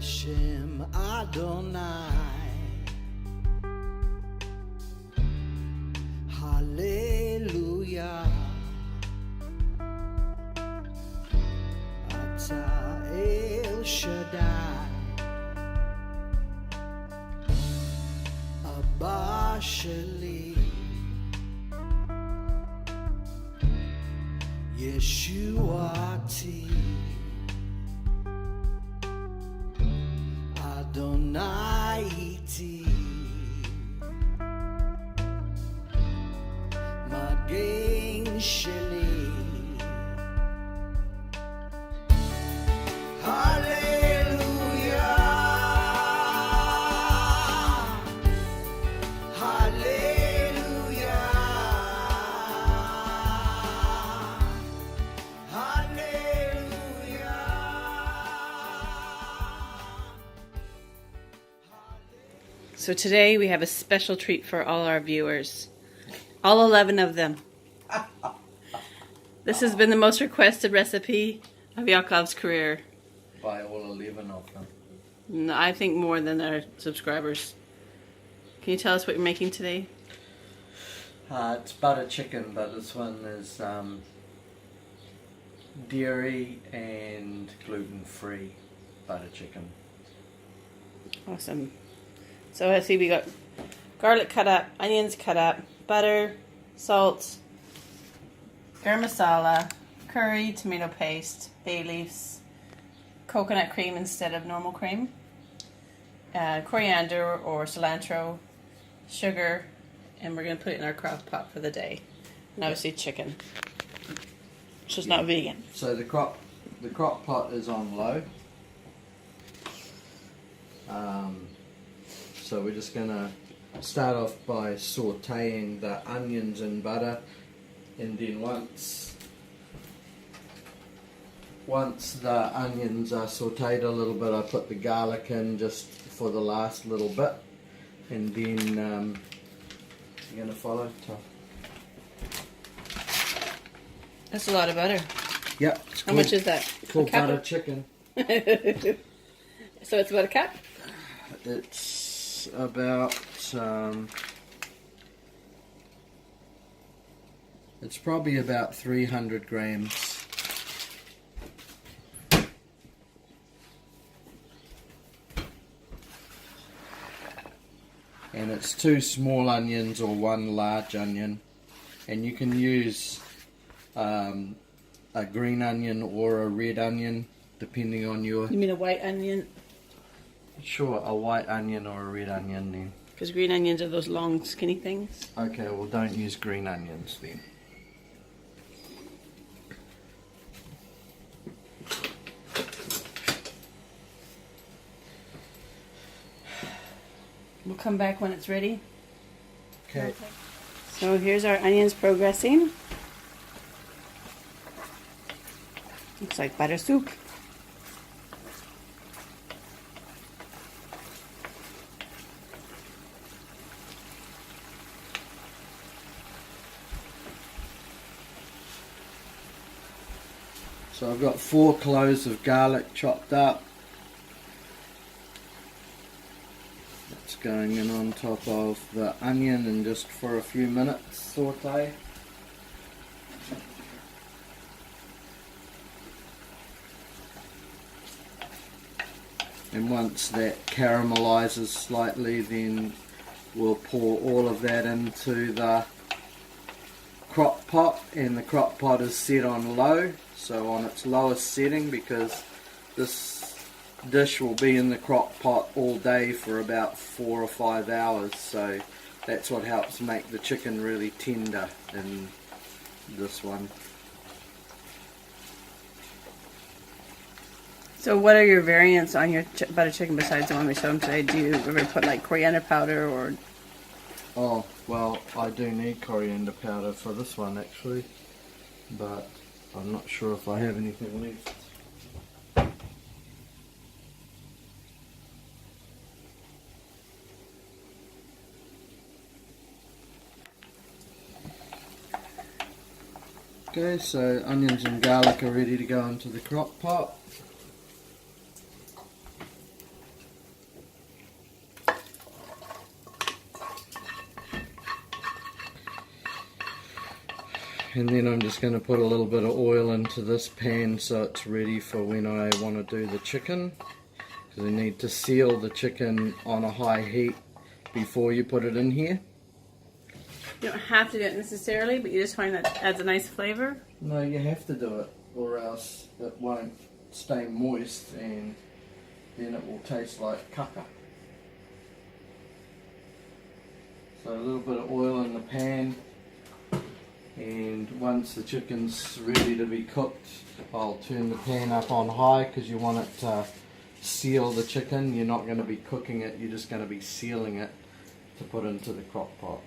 Bishem Adonai, Hallelujah. Ata El Shaddai, Abba Shali, Yeshuati, Adonai iti, Magen Sheli. Hallelujah, hallelujah, hallelujah. So today we have a special treat for all our viewers. All 11 of them. This has been the most requested recipe of Yaakov's career. By all 11 of them. No, I think more than our subscribers. Can you tell us what you're making today? It's butter chicken, but this one is dairy and gluten-free butter chicken. Awesome. So I see we got garlic cut up, onions cut up, butter, salt, garam masala, curry, tomato paste, bay leaves, coconut cream instead of normal cream, coriander or cilantro, sugar, and we're going to put it in our crock pot for the day. And obviously chicken, which is not vegan. So the crock pot is on low. So we're just going to start off by sauteing the onions in butter, and then once the onions are sauteed a little bit, I put the garlic in just for the last little bit, and then you're going to follow? That's a lot of butter. Yep. How much is that? Called butter chicken. So it's about a cup? It's about it's probably about 300 grams. And it's 2 small onions or 1 large onion, and you can use a green onion or a red onion depending on your... You mean a white onion? Sure, a white onion or a red onion then. Because green onions are those long skinny things. Okay, well don't use green onions then. We'll come back when it's ready. Okay. So here's our onions progressing. Looks like butter soup. So I've got 4 cloves of garlic chopped up. That's going in on top of the onion, and just for a few minutes saute. And once that caramelizes slightly, then we'll pour all of that into the crock pot, and the crock pot is set on low, so on its lowest setting, because this dish will be in the crock pot all day for about 4 or 5 hours, so that's what helps make the chicken really tender in this one. So what are your variants on your butter chicken besides the one we showed today? Do you ever put like coriander powder or... Oh, well, I do need coriander powder for this one actually, but I'm not sure if I have anything left. Okay, so onions and garlic are ready to go into the crock pot. And then I'm just going to put a little bit of oil into this pan so it's ready for when I want to do the chicken. Because you need to seal the chicken on a high heat before you put it in here. You don't have to do it necessarily, but you just find that adds a nice flavor? No, you have to do it or else it won't stay moist and then it will taste like caca. So a little bit of oil in the pan, and once the chicken's ready to be cooked, I'll turn the pan up on high because you want it to seal the chicken. You're not going to be cooking it, you're just going to be sealing it to put into the crock pot.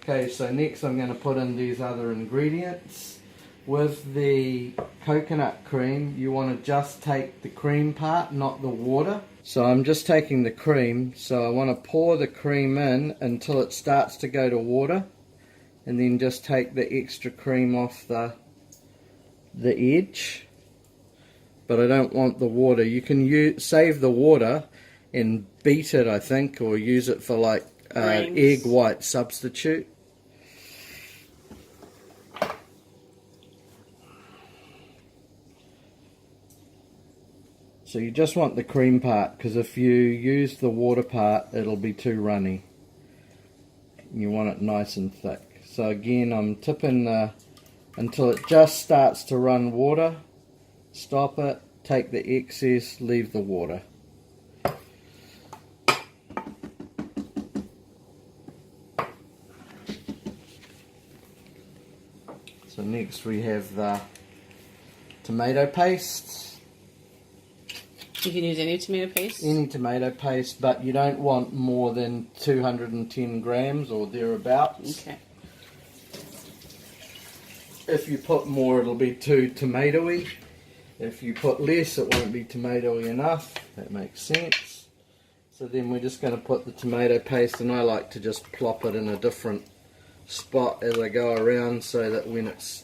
Okay, so next I'm going to put in these other ingredients. With the coconut cream, you want to just take the cream part, not the water. So I'm just taking the cream, so I want to pour the cream in until it starts to go to water, and then just take the extra cream off the edge. But I don't want the water. You can save the water and beat it, I think, or use it for like egg white substitute. So you just want the cream part, because if you use the water part it'll be too runny. You want it nice and thick. So again, I'm tipping until it just starts to run water. Stop it, take the excess, leave the water. So next we have the tomato paste. You can use any tomato paste? Any tomato paste, but you don't want more than 210 grams or thereabouts. Okay. If you put more, it'll be too tomatoey. If you put less, it won't be tomatoey enough. That makes sense. So then we're just going to put the tomato paste, and I like to just plop it in a different spot as I go around, so that when it's,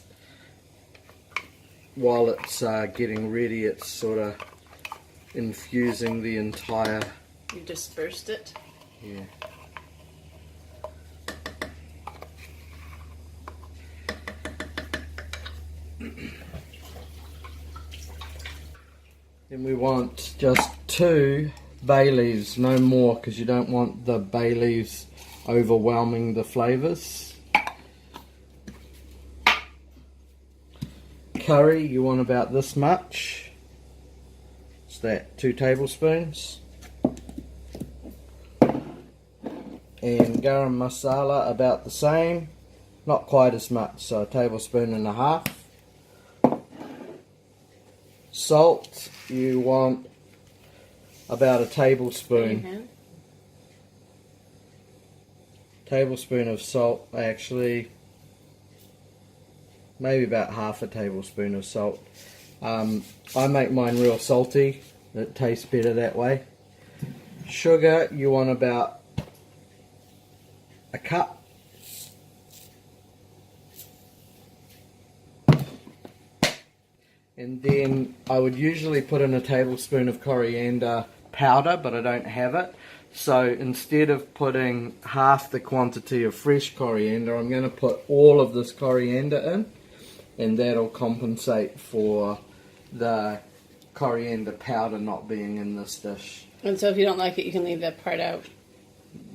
while it's getting ready, it's sort of infusing the entire... You dispersed it? Yeah. Then we want just 2 bay leaves, no more, because you don't want the bay leaves overwhelming the flavours. Curry, you want about this much. That 2 tablespoons, and garam masala about the same, not quite as much, so 1.5 tablespoons. Salt, you want about 1 tablespoon. Tablespoon of salt, actually, maybe about 1/2 tablespoon of salt. I make mine real salty, it tastes better that way. Sugar, you want about 1 cup. And then I would usually put in 1 tablespoon of coriander powder, but I don't have it. So instead of putting half the quantity of fresh coriander, I'm going to put all of this coriander in, and that'll compensate for the coriander powder not being in this dish. And so if you don't like it, you can leave that part out.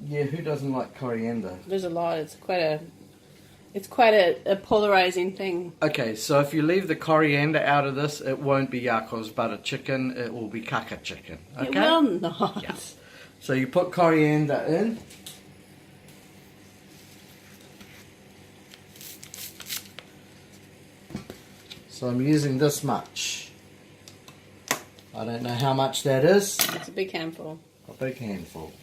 Yeah, who doesn't like coriander? There's a lot. It's quite a polarizing thing. Okay, so if you leave the coriander out of this, it won't be Yaakov's butter chicken, it will be caca chicken. Okay? It will not. Yeah. So you put coriander in. So I'm using this much. I don't know how much that is. It's a big handful. A big handful.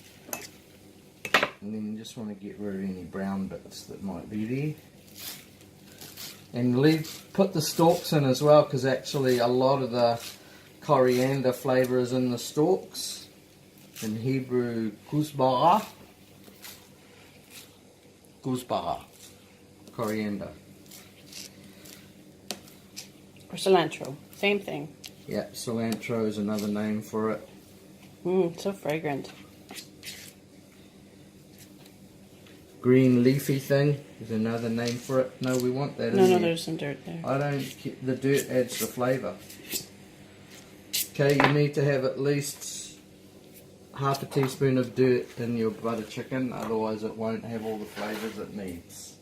And then you just want to get rid of any brown bits that might be there. And put the stalks in as well, because actually a lot of the coriander flavour is in the stalks. In Hebrew, kuzbara. Kuzbara. Coriander. Or cilantro. Same thing. Yeah, cilantro is another name for it. So fragrant. green leafy thing. There's another name for it. No, we want that. No, in no, there. there's some dirt there. I don't. The dirt adds the flavour. Okay, you need to have at least half a teaspoon of dirt in your butter chicken, otherwise it won't have all the flavours it needs.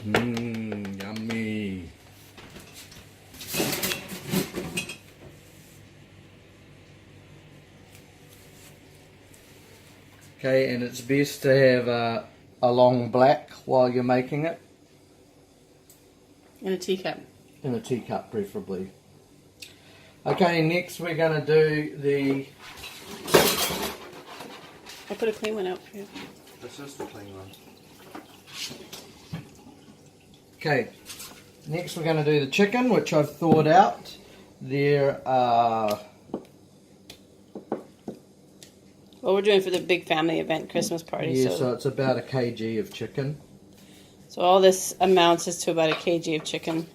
Yummy. Okay, and it's best to have a long black while you're making it. In a teacup. In a teacup, preferably. Okay, next we're going to do the... I put a clean one out for you. This is the clean one. Okay, next we're going to do the chicken, which I've thawed out. There are... Well, we're doing for the big family event, Christmas party. Yeah, so it's about 1 kg of chicken. So all this amounts is to about 1 kg of chicken.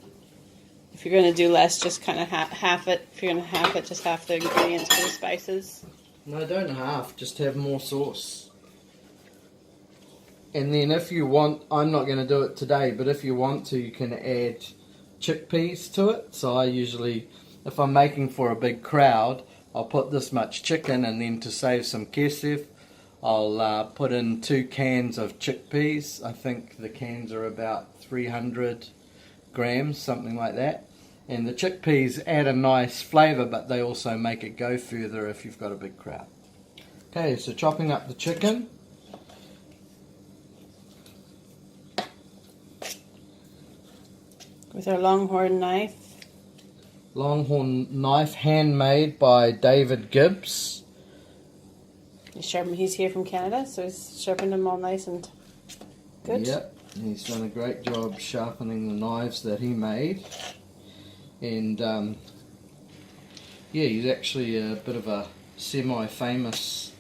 If you're going to do less, just kind of half it. If you're going to half it, just half the ingredients for the spices. No, don't half, just have more sauce. And then if you want, I'm not going to do it today, but if you want to, you can add chickpeas to it. So I usually, if I'm making for a big crowd, I'll put this much chicken, and then to save some kesef, I'll put in 2 cans of chickpeas. I think the cans are about 300 grams, something like that. And the chickpeas add a nice flavour, but they also make it go further if you've got a big crowd. Okay, so chopping up the chicken. With our longhorn knife. Longhorn knife, handmade by David Gibbs. He's here from Canada, so he's sharpened them all nice and good. Yep, he's done a great job sharpening the knives that he made. And yeah, he's actually a bit of a semi-famous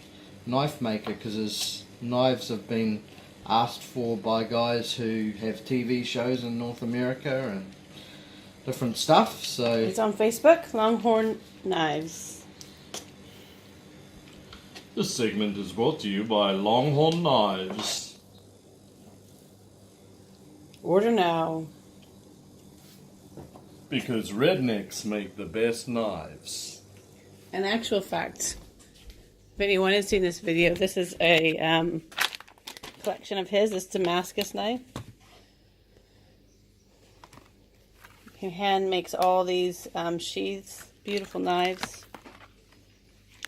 knife maker because his knives have been asked for by guys who have TV shows in North America and different stuff. So It's on Facebook, Longhorn Knives. This segment is brought to you by Longhorn Knives. Order now. Because rednecks make the best knives. An actual fact. If anyone has seen this video, this is a collection of his, this Damascus knife. He hand makes all these sheaths, beautiful knives.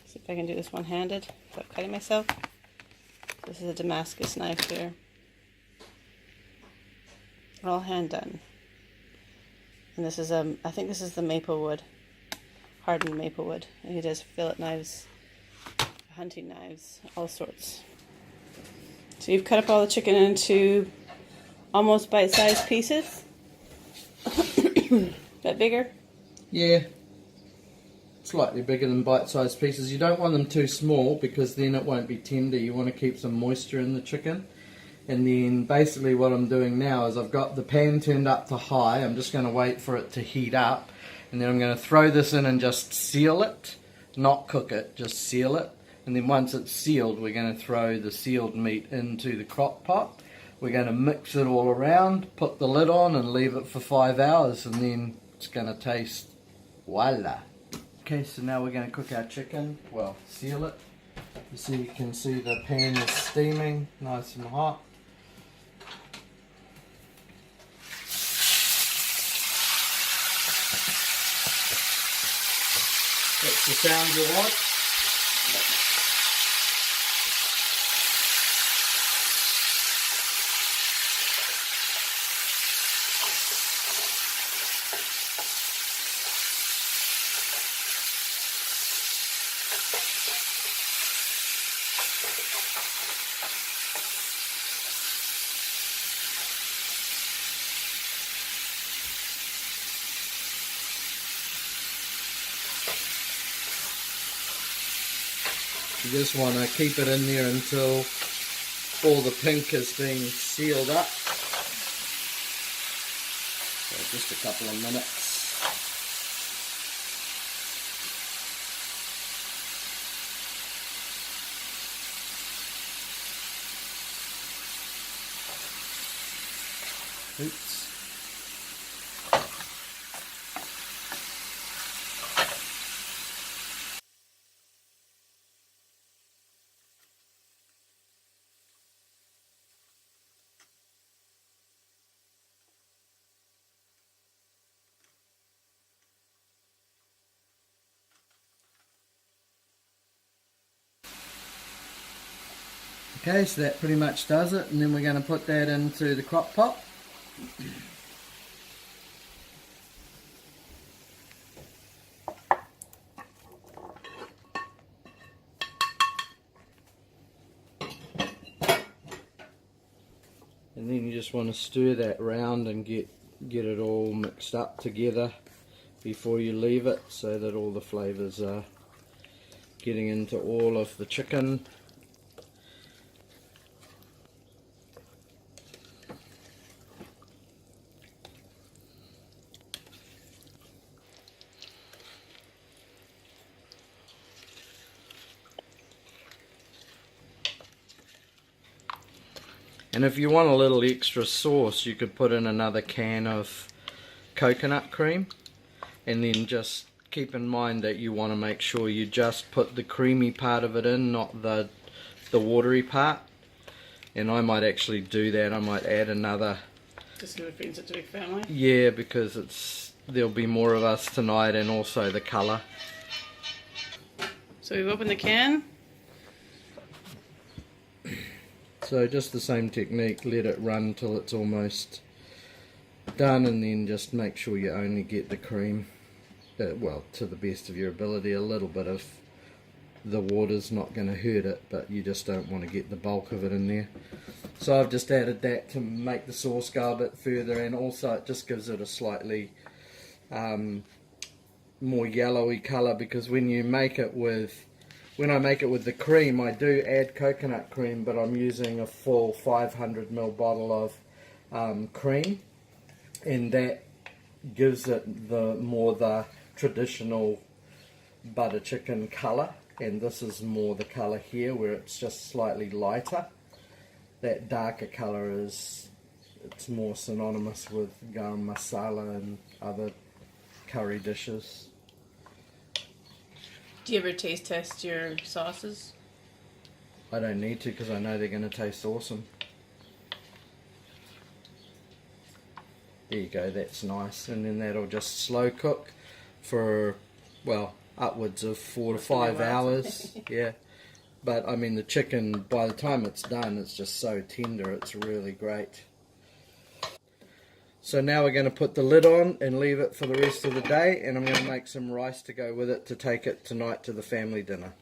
See if I can do this one-handed without cutting myself. This is a Damascus knife here. All hand done. And this is I think this is the maple wood, hardened maple wood. And he does fillet knives, hunting knives, all sorts. So you've cut up all the chicken into almost bite-sized pieces. Bit bigger? yeah, slightly bigger than bite-sized pieces. You don't want them too small because then it won't be tender. You want to keep some moisture in the chicken. And then basically what I'm doing now is I've got the pan turned up to high. I'm just going to wait for it to heat up. And then I'm going to throw this in and just seal it. Not cook it, just seal it. And then once it's sealed, we're going to throw the sealed meat into the crock pot. We're going to mix it all around, put the lid on and leave it for 5 hours. And then it's going to taste voila. Okay, so now we're going to cook our chicken. Well, seal it. You can see the pan is steaming, nice and hot. That's the sound you want. You just want to keep it in there until all the pink is being sealed up. So just a couple of minutes. Oops. Okay, so that pretty much does it, and then we're going to put that into the crock pot. And then you just want to stir that round and get it all mixed up together before you leave it, so that all the flavours are getting into all of the chicken. And if you want a little extra sauce, you could put in another can of coconut cream, and then just keep in mind that you want to make sure you just put the creamy part of it in, not the watery part. And I might actually do that. I might add another. Just to feed it to big family. Yeah, because there'll be more of us tonight, and also the colour. So we've opened the can. So just the same technique, let it run till it's almost done, and then just make sure you only get the cream, well, to the best of your ability. A little bit of the water's not going to hurt it, but you just don't want to get the bulk of it in there. So I've just added that to make the sauce go a bit further, and also it just gives it a slightly more yellowy colour, because when I make it with the cream, I do add coconut cream, but I'm using a full 500ml bottle of cream, and that gives it the traditional butter chicken colour, and this is more the colour here, where it's just slightly lighter. That darker colour it's more synonymous with garam masala and other curry dishes. Do you ever taste test your sauces? I don't need to, because I know they're going to taste awesome. There you go, that's nice. And then that'll just slow cook for, well, upwards of 4 to 5 hours. Yeah. But I mean, the chicken, by the time it's done, it's just so tender, it's really great. So now we're going to put the lid on and leave it for the rest of the day, and I'm going to make some rice to go with it to take it tonight to the family dinner.